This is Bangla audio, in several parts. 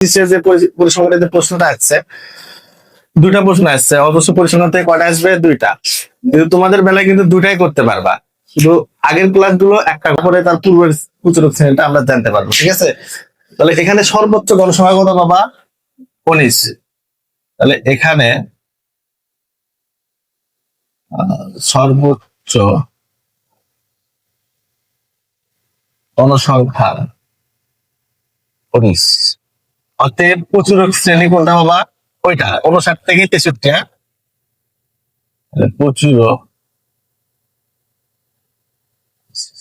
যে পরিসংখ্যানের যে প্রশ্নটা আসছে, দুইটা প্রশ্ন আসছে, অবশ্য পরিসংখ্যান থেকে কয়টা আসবে? দুইটা। কিন্তু তোমাদের বেলায় কিন্তু দুইটাই করতে পারবা, শুধু আগের ক্লাস গুলো একটা করে তার পূর্বের প্রচুরক শ্রেণীটা আমরা জানতে পারবো। ঠিক আছে, তাহলে এখানে সর্বোচ্চ গণসংখ্যা কত পাবা? 19। তাহলে এখানে সর্বোচ্চ গণসংখ্যা 19। অতএব প্রচুরক শ্রেণী কোনটা বাবা? ওইটা 59 থেকে 63। হ্যাঁ, প্রচুরক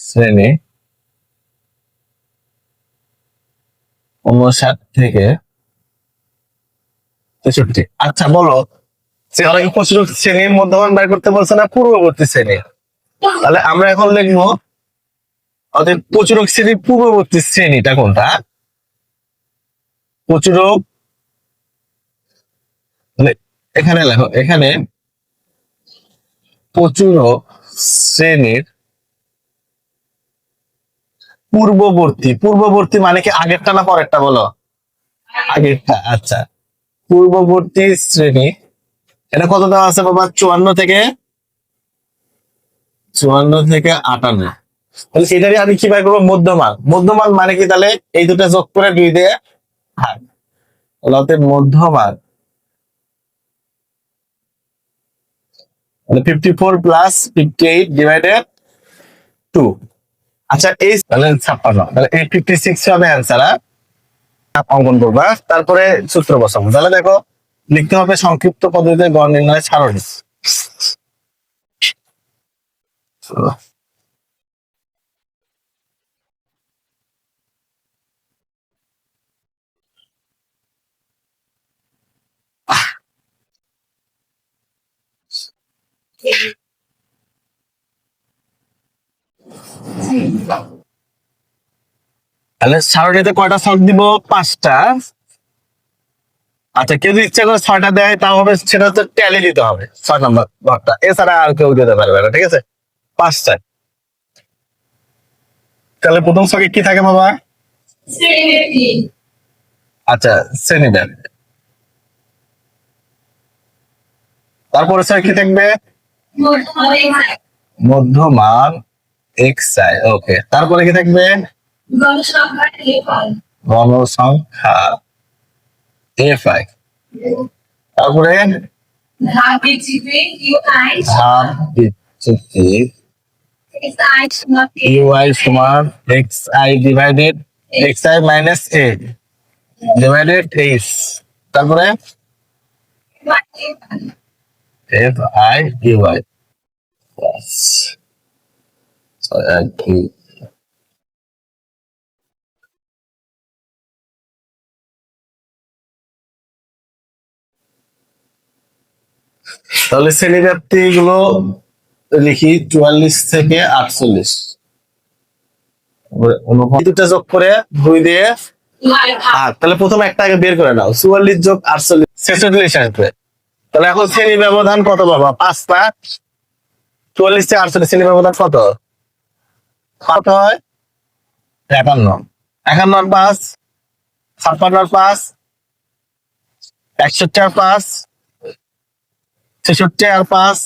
শ্রেণী 59 থেকে 63। আচ্ছা বলো, সে অনেক প্রচুরক শ্রেণীর মধ্যমান বের করতে বলছে না পূর্ববর্তী শ্রেণী? তাহলে আমরা এখন লিখবো অতএব প্রচুরক শ্রেণীর পূর্ববর্তী শ্রেণীটা কোনটা? প্রচুরক, মানে এখানে লেখো, এখানে প্রচুরক শ্রেণীর পূর্ববর্তী। পূর্ববর্তী মানে কি আগেরটা না পরেরটা? বলো আগেরটা। আচ্ছা, পূর্ববর্তী শ্রেণী এটা কত দেওয়া আছে বাবা? 54 থেকে 58। তাহলে এটারই আমি কি বাই করবো? মধ্যমান। মধ্যমান মানে কি? তাহলে এই দুটা যোগ করে 2 দিয়ে ভাগ। অতএব মধ্যমান 54 প্লাস 58 ডিভাইডেড 2। আচ্ছা, এই তাহলে 56। তাহলে এই 56 হবে অ্যান্সার। অঙ্কন করবা, তারপরে সূত্র বসাবো। তাহলে দেখো, লিখতে হবে সংক্ষিপ্ত পদ্ধতিতে গড় নির্ণয় সারণী। তাহলে সারণীতে কয়টা ছক দিব? 5টা। আচ্ছা, কেউ যদি ইচ্ছা করে 6টা দেয় তাও হবে, সেটা হচ্ছে ট্যালি দিতে হবে 6 নম্বর ঘরটা, এছাড়া আর কেউ দিতে পারবে না। ঠিক আছে, 5টা। তাহলে প্রথম ছকে কি থাকে বাবা? আচ্ছা, শ্রেণীবিন্যাস। তারপরে স্যার কি থাকবে? মধ্যমান এক্স আই। ওকে, তারপরে কি থাকবে? গণসংখ্যা এফ আই। তারপরে ধাপ ভিত্তিতে ইউ আই সমান x I divided x I minus A divided H. তারপরে এফ আই ইউ আই। তাহলে শ্রেণীব্যাপ্তি গুলো লিখি 44 থেকে 48। দুটা যোগ করে 2 দিয়ে ভাগ। তাহলে প্রথমে একটা আগে বের করে নাও, 44 যোগ 48 46 আসবে। তাহলে এখন শ্রেণী ব্যবধান কত বাবা? 5 না? 44 থেকে 48 শ্রেণী ব্যবধান কত? কত হয়? 51। 51 আর 5 56 আর 5 61 আর 5 66 আর 5।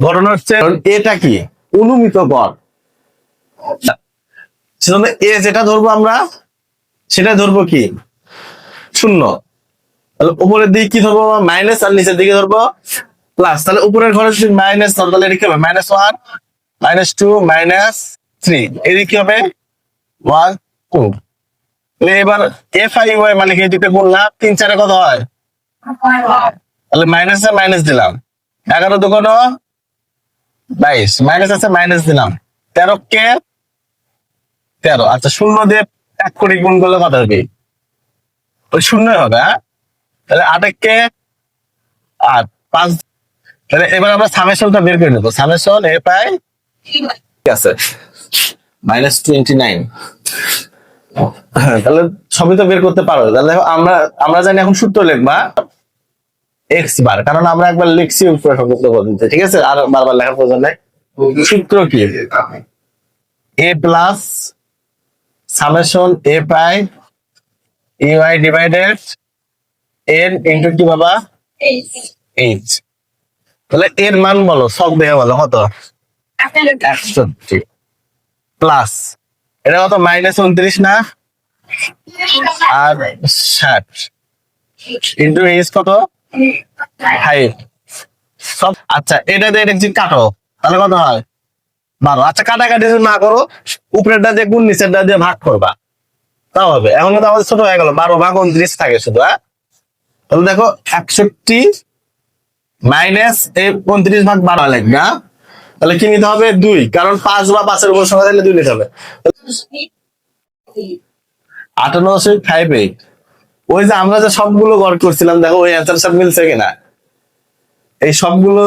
ঘটনা হচ্ছে এটা কি? অনুমিত গড়। সেজন্য এ যেটা ধরবো আমরা, সেটা ধরবো কি? 0। তাহলে উপরের দিকে কি ধরবো? মাইনাস, আর নিচের দিকে ধরবো প্লাস। তাহলে উপরের ঘরে যদি মাইনাস ধরো, তাহলে এটা কি হবে? -1 -2 -3। এদিকে কি হবে? 1 2। এবার এফ আই ওয়াই মানে কি? দুটো গুণলাম, 3 4 কত হয়? তাহলে মাইনাসে মাইনাস দিলাম, 11 2 22, মাইনাস আছে মাইনাস দিলাম, 13 কে 13। আচ্ছা, 0 দিয়ে 1 কোটি গুণ করলে কত হবে? ওই 0 হবে। হ্যাঁ, তাহলে 8 কে 8 5। তাহলে এবার আমরা সামেশনটা বের করে নেবো। সামেশন এ পাই ঠিক আছে -29। তাহলে সবই তো বের করতে পারো। তাহলে আমরা আমরা জানি এখন সূত্র লিখবা এক্স বার, কারণ আমরা একবার লিখছি উপরে সংযুক্ত পদ্ধতি। ঠিক আছে, আর বারবার লেখার প্রয়োজন নেই। সূত্র কি? এ plus summation A pi A Y divided N into কি বাবা এইচ। তাহলে এর মান বলো, সব দেখে বলো কত? 61 প্লাস এটা কত? -29 না, আর 60 ইন্টু এইচ কত? 5 সব। আচ্ছা এটা দিয়ে এটা কাটো, তাহলে কত হয়? 12। আচ্ছা কাটাকাটি যদি না করো, উপরেরটা দিয়ে গুণ নিচেরটা দিয়ে ভাগ করবা, তাও হবে। এখন কিন্তু আমাদের ছোট হয়ে গেল, 12 ভাগ 29 থাকে শুধু। হ্যাঁ, তাহলে দেখো 61 মাইনাস এই 29 ভাগ 12 লাগবে না? তাহলে কি নিতে হবে? 2, কারণ 5 বা 5-এর উপর সংখ্যা দিলে 2 নিতে হবে। 58.58। ওই যে আমরা যে সবগুলো গড় করছিলাম, দেখো ওই অ্যান্সার সব মিলছে কিনা, এই সবগুলো